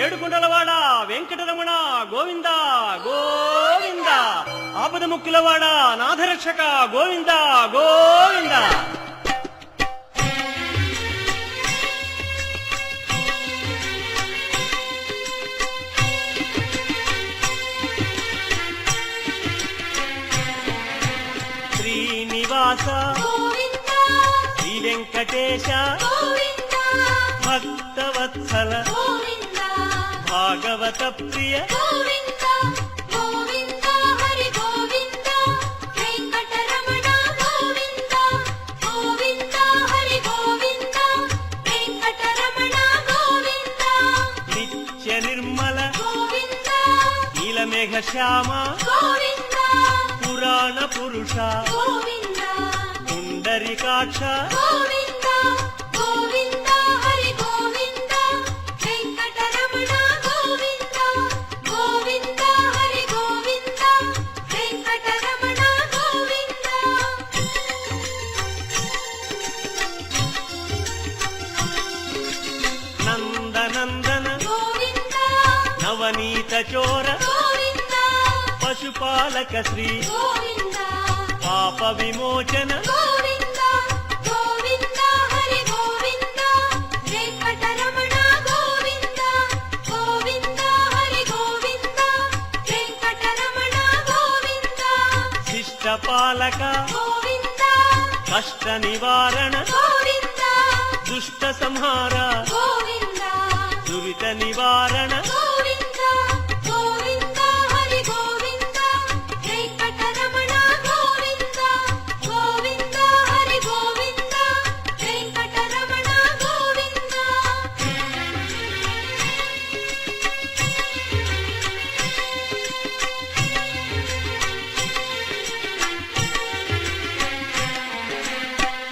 ఏడుకొండలవాడ వెంకటరమణ గోవింద గోవింద, ఆపద ముక్కులవాడ నాథరక్షక గోవింద గోవింద. శ్రీనివాస శ్రీ వెంకటేశ భక్తవత్సల భాగవత ప్రియ నిత్య నిర్మల నీలమేఘ శ్యామ పురాణ పురుష పుండరీకాక్ష నందనందన నవనీత చోర పశుపాలక శ్రీ పాప విమోచన శిష్టపాలక కష్ట నివారణ దుష్ట సంహార దురిత నివారణ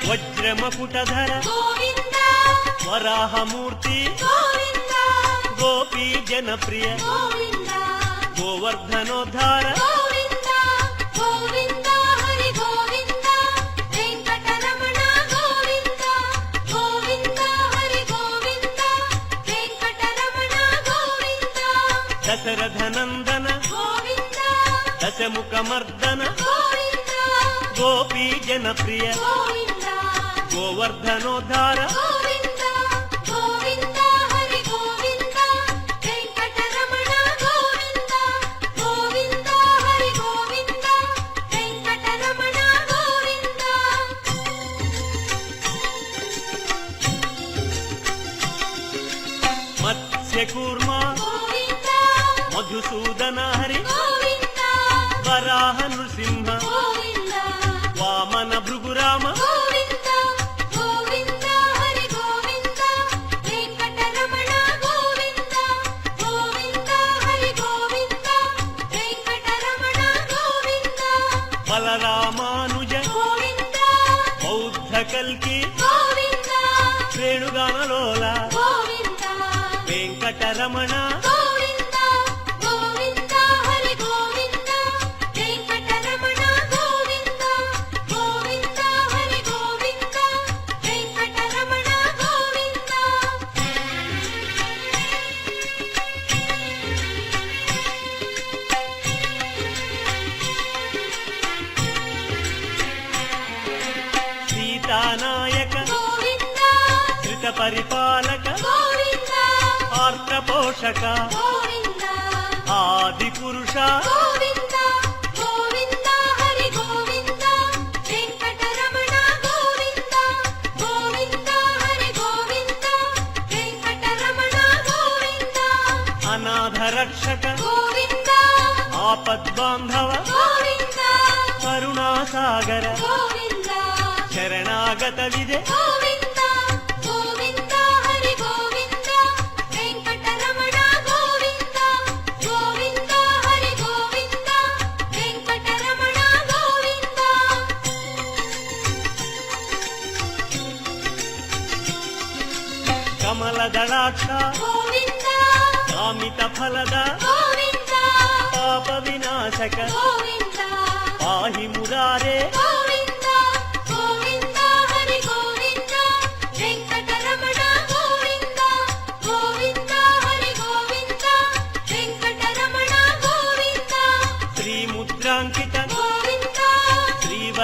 వజ్రమకుటధర వరాహమూర్తి గోపీ జనప్రియ గోవర్ధనోద్ధార దశరథనందన దశముఖమర్దన గోపీ జనప్రియ గోవర్ధనోద్ధార మత్స్యకూర్మ మధుసూదన హరి వరాహ నృసింహ వామన భృగురామ బలరామానుజ బౌద్ధ కల్కి రేణుగానలోల వెంకటరమణ సీతానాయక ధృత పరిపాలక ఆర్త పోషక ఆది పురుష అనాథ రక్షక ఆపద్బాంధవ కరుణాసాగర శరణాగత విదే కమలదళాక్ష కామిత ఫలద పాప వినాశక పాహి మురారే వెంకటరమణ గోవింద గోవింద హరి గోవింద.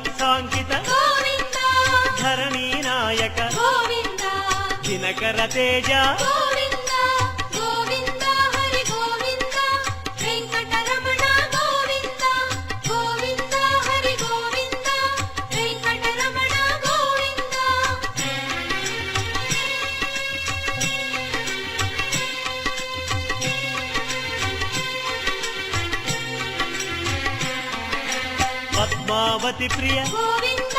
వత్సాంకిత గోవింద ధరణీ నాయక గోవింద దినకర తేజ గోవింద గోవింద హరి గోవింద వెంకటరమణ గోవింద గోవింద హరి గోవింద వెంకటరమణ గోవింద పద్మావతి ప్రియ గోవింద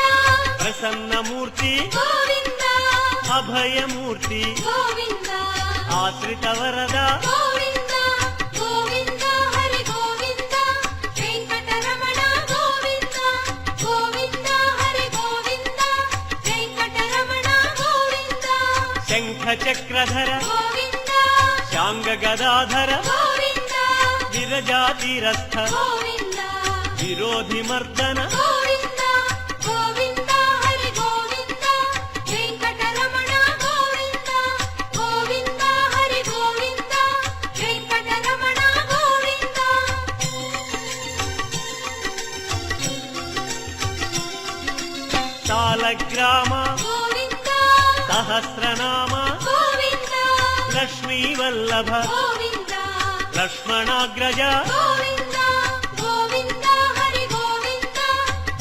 ప్రసన్నమూర్తి గోవింద అభయమూర్తి గోవింద ఆశ్రిత వరద గోవింద గోవింద హరి గోవింద వెంకటరమణ గోవింద గోవింద హరి గోవింద వెంకటరమణ గోవింద శంఖ చక్రధర గోవింద శాంగ గదాధర గోవింద విరజాతిరస్థ గోవింద విరోధి మర్దన గోవింద గోవింద హరి గోవింద వెంకటరమణ గోవింద గోవింద హరి గోవింద వెంకటరమణ గోవింద సాలగ్రామ గోవింద సహస్రనామ గోవింద లక్ష్మీవల్లభ గోవింద లక్ష్మణాగ్రజ గోవింద గోవింద హరి గోవింద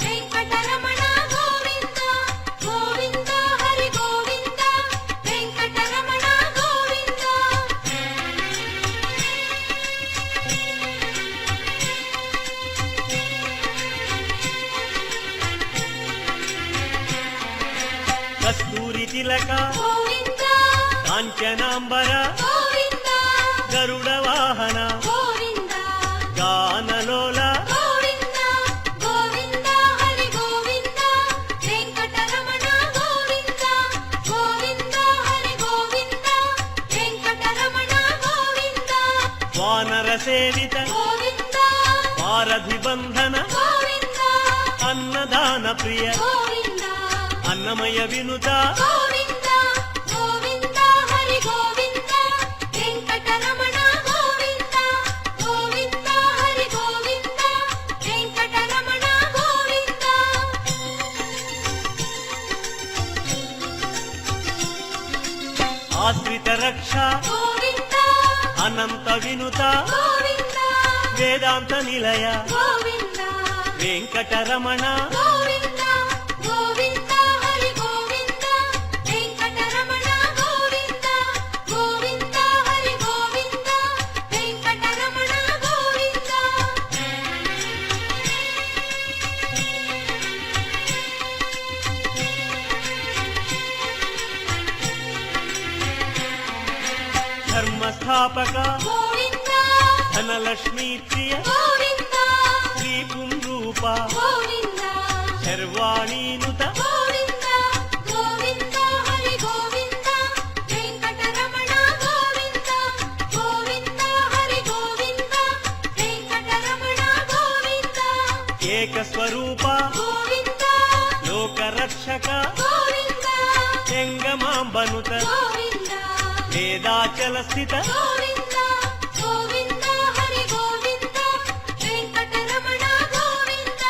వెంకటరమణ గోవింద గోవింద హరి గోవింద వెంకటరమణ గోవింద కస్తూరి తిలక గోవింద కాంచనాంబర గోవింద గరుడ వాహన గోవింద గానలోల గోవింద గోవింద హరి గోవింద వెంకటరమణ గోవింద గోవింద హరి గోవింద వెంకటరమణ గోవింద వానర సేవిత గోవింద వారధి బంధన గోవింద అన్నదాన ప్రియ గోవింద అన్నమయ వినుత గోవింద గోవింద హరి గోవింద వెంకటరమణ గోవింద గోవింద హరి గోవింద వెంకటరమణ గోవింద ఆశ్రిత రక్ష గోవింద అనంత వినుత గోవింద వేదాంత నిలయ గోవింద వెంకటరమణ గోవింద గోవింద హరి గోవింద వెంకటరమణ గోవింద గోవింద హరి గోవింద వెంకటరమణ గోవింద ధర్మస్థాపక గోవింద ధనలక్ష్మీ ప్రియ గోవింద శ్రీ పుంరూప గోవింద శర్వాణీనుత గోవింద గోవింద హరి గోవింద వెంకటరమణ గోవింద గోవింద హరి గోవింద వెంకటరమణ గోవింద ఏకస్వరూప గోవింద లోకరక్షక గోవింద చెంగమాంబనుత గోవింద వేదాచల స్థిత గోవింద గోవింద హరి గోవింద వెంకటరమణ గోవింద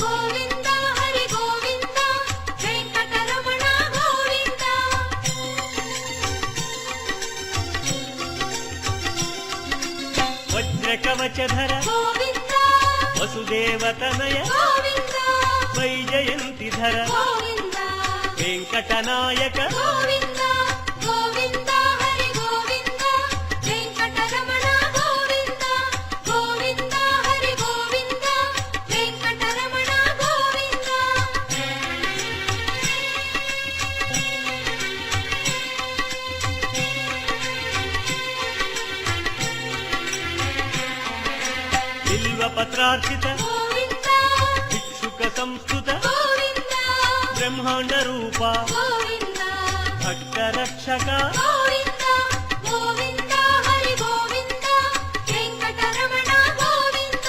గోవింద హరి గోవింద వెంకటరమణ గోవింద వజ్రకవచధర గోవింద వసుదేవతనయ గోవింద వైజయంతిధర గోవింద వెంకటనాయక గోవింద గోవింద హరి గోవింద వెంకటరమణ గోవింద గోవింద హరి గోవింద వెంకటరమణ గోవింద బిల్వపత్రార్చిత గోవింద భిక్షుక సంస్థుత గోవింద బ్రహ్మాండ రూప గోవింద భక్త రక్షక గోవింద గోవింద హరి గోవింద వెంకటరమణ గోవింద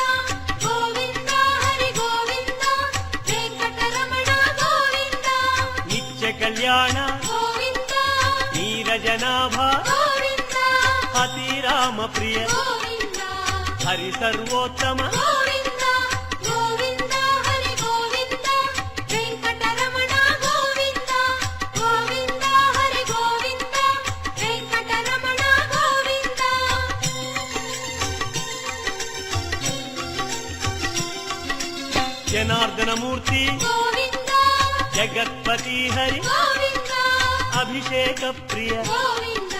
గోవింద హరి గోవింద వెంకటరమణ గోవింద నిత్య కళ్యాణ గోవింద నీరజనాభ గోవింద అతిరామ ప్రియ గోవింద హరి సర్వోత్తమ గోవింద గోవింద హరి గోవింద జనార్దనమూర్తి గోవింద జగత్పతి హరి గోవింద అభిషేక ప్రియ గోవింద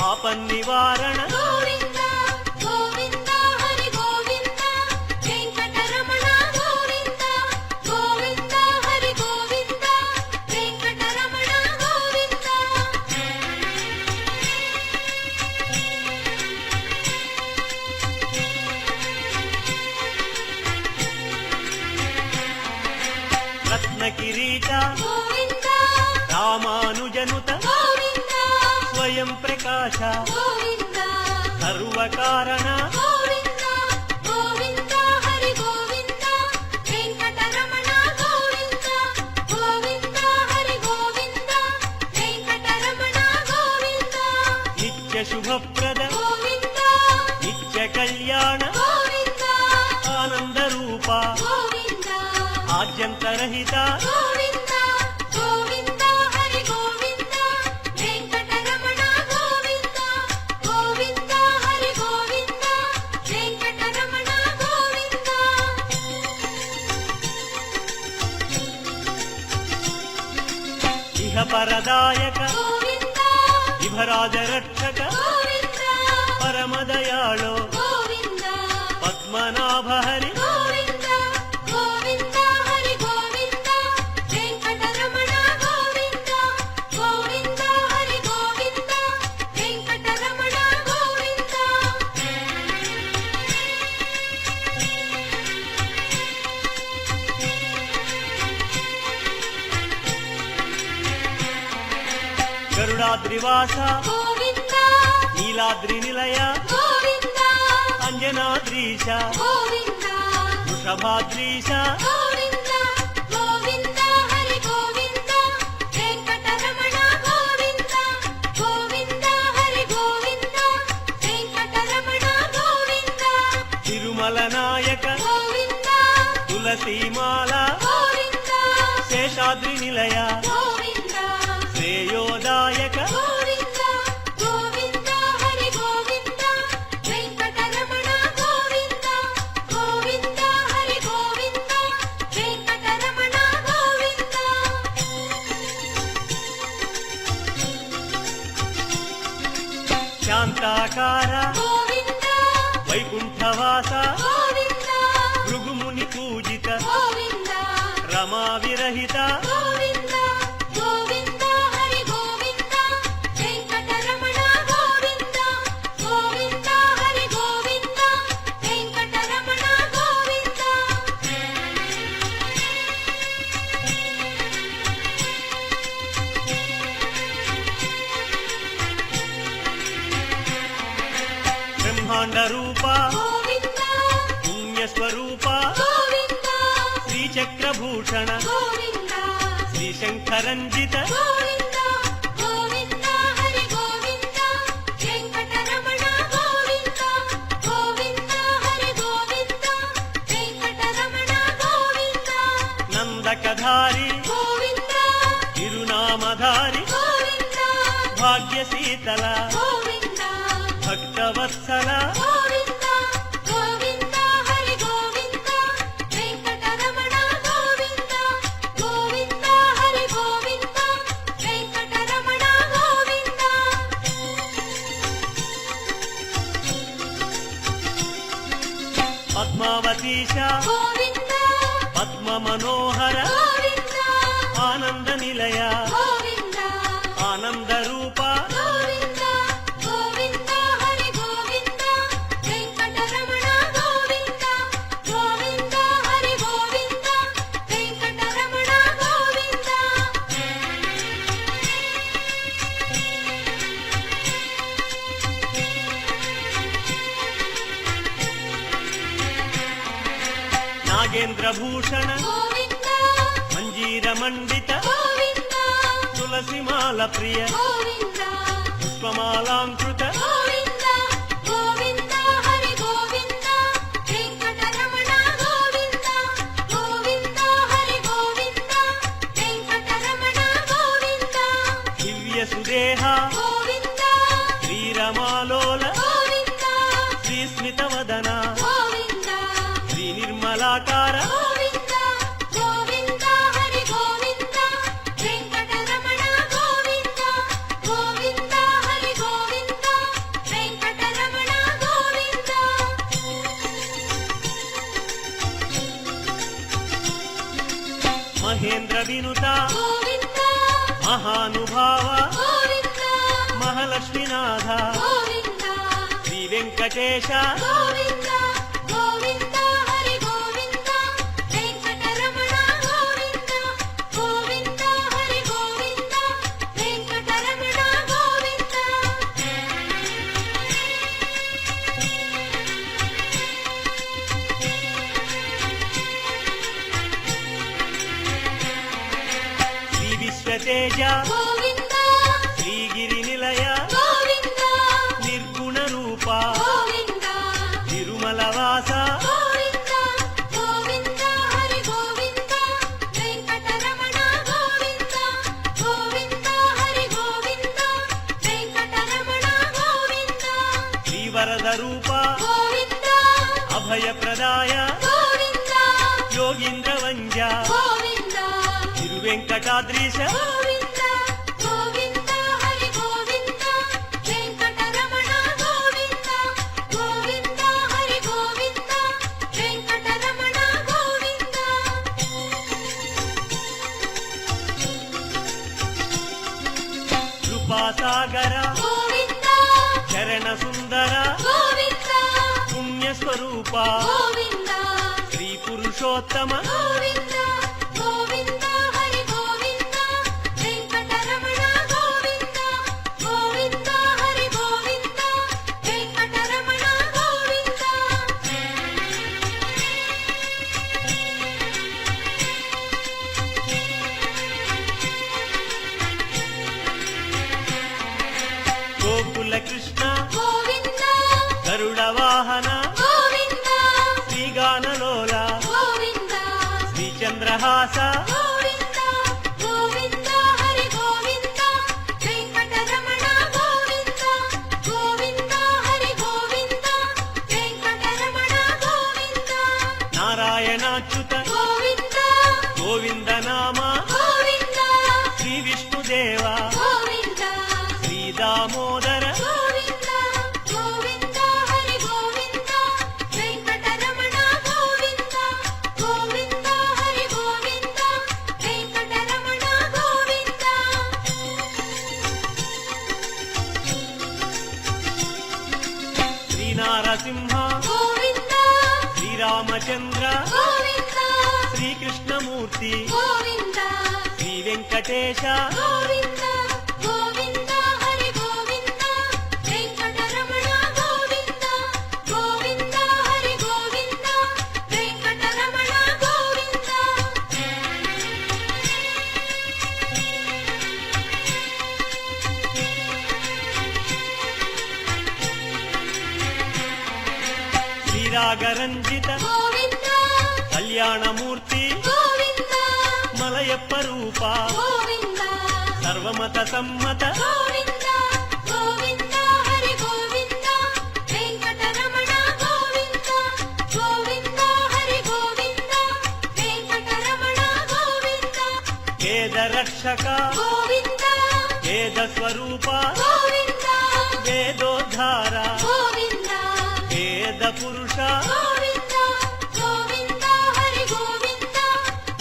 ఆపన్నివారణ గోవింద గోవింద హరి గోవింద వెంకటరమణ గోవింద గోవింద హరి గోవింద వెంకటరమణ గోవింద రత్నకిరీట గోవింద రామానుజనుత గోవింద స్వయం ప్రకాశ గోవింద సర్వకారణ గోవింద గోవింద హరి గోవింద వెంకటరమణ గోవింద గోవింద హరి గోవింద వెంకటరమణ గోవింద నిత్య శుభప్రద గోవింద నిత్య కళ్యాణ గోవింద ఆనంద రూప గోవింద ఆద్యంతరహిత గోవింద గోవింద హరి గోవింద వెంకటరమణ గోవింద గోవింద హరి గోవింద వెంకటరమణ గోవింద ఇహ పరదాయక గోవింద విభరాజ రక్షక గోవింద పరమదయాళో గోవింద పద్మనాభ హరి గోవింద గోవింద హరి గోవింద వెంకటరమణ గోవింద గోవింద హరి గోవింద వెంకటరమణ గోవింద గరుడాద్రివాస గోవింద నీలాద్రి నిలయ గోవింద అంజనాద్రీశ గోవింద వృషభాద్రీశ గోవింద గోవింద హరి గోవింద వెంకటరమణ గోవింద గోవింద హరి గోవింద వెంకటరమణ గోవింద తిరుమల నాయక గోవింద తులసీమాల గోవింద శేషాద్రి నిలయ గోవింద శ్రేయోదాయక గోవింద గోవింద హరి గోవింద వెంకటరమణ గోవింద గోవింద హరి గోవింద వెంకటరమణ గోవింద శాంతాకార గోవింద వైకుంఠవాస గోవింద భృగుముని పూజిత గోవింద రమా విరహిత గోవింద గోవింద హరి గోవింద వెంకటరమణ గోవింద గోవింద హరి గోవింద వెంకటరమణ గోవింద బ్రహ్మాండ రూప గోవింద పుణ్యస్వరూప గోవింద శ్రీచక్రభూషణ గోవింద శ్రీశంకరంజిత గోవింద గోవింద హరి గోవింద వెంకటరమణ గోవింద గోవింద హరి గోవింద వెంకటరమణ గోవింద నందకధారి గోవింద తిరునామధారి గోవింద భాగ్యశీతల గోవింద భక్తవత్సల గోవింద గోవింద హరి గోవింద వెంకటరమణ గోవింద గోవింద హరి గోవింద వెంకటరమణ గోవింద పద్మావతీశ గోవింద పద్మ మనోహర గోవింద ఆనంద నిలయ గోవింద ఆనంద రూప గోవింద గోవింద హరి గోవింద వెంకటరమణ గోవింద గోవింద హరి గోవింద వెంకటరమణ గోవింద నాగేంద్ర భూషణ గోవింద మంజీర మండిత గోవింద తులసిమాల ప్రియ గోవింద పుష్పమాలాంకృత గోవింద గోవింద హరి గోవింద వెంకటరమణ గోవింద గోవింద హరి గోవింద వెంకటరమణ గోవింద దివ్య సుదేహ గోవింద శ్రీరమాలోల గోవింద శ్రీస్మిత వదన గోవింద శ్రీ నిర్మలాకార గోవింద వినుత గోవింద మహానుభావ గోవింద మహాలక్ష్మీనాథ గోవింద శ్రీ వెంకటేశ గోవింద గోవింద హరి గోవింద వెంకటరమణ గోవింద గోవింద హరి గోవింద వెంకటరమణ గోవింద శ్రీ విశ్వతేజ గోవింద శ్రీగిరి నిలయ గోవింద నిర్గుణ రూప గోవింద తిరుమల వాస గోవింద గోవింద హరి గోవింద వెంకటరమణ గోవింద గోవింద హరి గోవింద వెంకటరమణ గోవింద శ్రీవరద రూప గోవింద అభయప్రదాయ గోవింద యోగీంద్ర వంజ గోవింద తిరువెంకటాద్రీశ గోవింద గోవింద హరి గోవింద వెంకటరమణ గోవింద గోవింద హరి గోవింద వెంకటరమణ గోవింద కృపాసాగర గోవింద చరణ సుందర గోవింద పుణ్యస్వరూప గోవింద శ్రీ పురుషోత్తమ గోవింద గోవింద హరి గోవింద వెంకటరమణ గోవింద గోవింద హరి గోవింద వెంకటరమణ గోవింద గోకుల కృష్ణ గోవింద గరుడ వాహన గోవింద శ్రీగానలోల గోవింద శ్రీచంద్రహాస గోవింద గోవింద హరి గోవింద వెంకటరమణ గోవింద గోవింద హరి గోవింద వెంకటరమణ గోవింద నారాయణాచ్యుత గోవింద గోవింద నామ గోవింద శ్రీ విష్ణుదేవ గోవింద శ్రీ దామోదర గోవింద గోవింద హరి గోవింద వెంకటరమణ గోవింద గోవింద హరి గోవింద వెంకటరమణ గోవింద శ్రీనారసింహ గోవింద శ్రీరామచంద్ర గోవింద శ్రీకృష్ణమూర్తి గోవింద శ్రీ వెంకటేశ గోవింద గోవింద హరి గోవింద వెంకటరమణ గోవింద గోవింద హరి గోవింద వెంకటరమణ గోవింద శ్రీరాగరంజిత గోవింద కళ్యాణమూర్తి గోవింద మలయప్ప రూప గోవింద సర్వమత సమ్మత గోవింద గోవింద హరి గోవింద వెంకటరమణ గోవింద గోవింద హరి గోవింద వెంకటరమణ గోవింద వేద రక్షక గోవింద వేద స్వరూప గోవింద వేదోద్ధార గోవింద వేద పురుష గోవింద గోవింద హరి గోవింద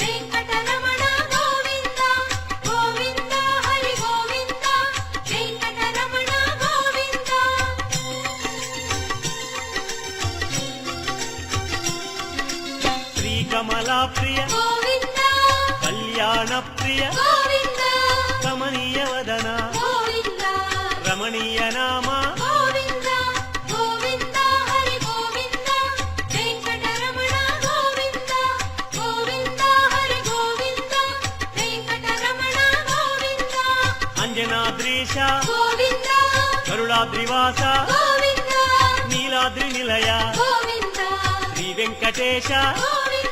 వెంకటరమణ గోవింద గోవింద హరి గోవింద వెంకటరమణ గోవింద శ్రీకమలా ప్రియ గోవింద కళ్యాణ ప్రియ గోవింద కమనీయ వదన గోవింద రమణీయ నామ గోవింద గోవింద హరి గోవింద వెంకటరమణ గోవింద గోవింద హరి గోవింద వెంకటరమణ గోవింద అంజనాద్రీశ గోవింద గరుడాద్రివాస గోవింద నీలాద్రి నిలయ గోవింద శ్రీ వెంకటేశ గోవింద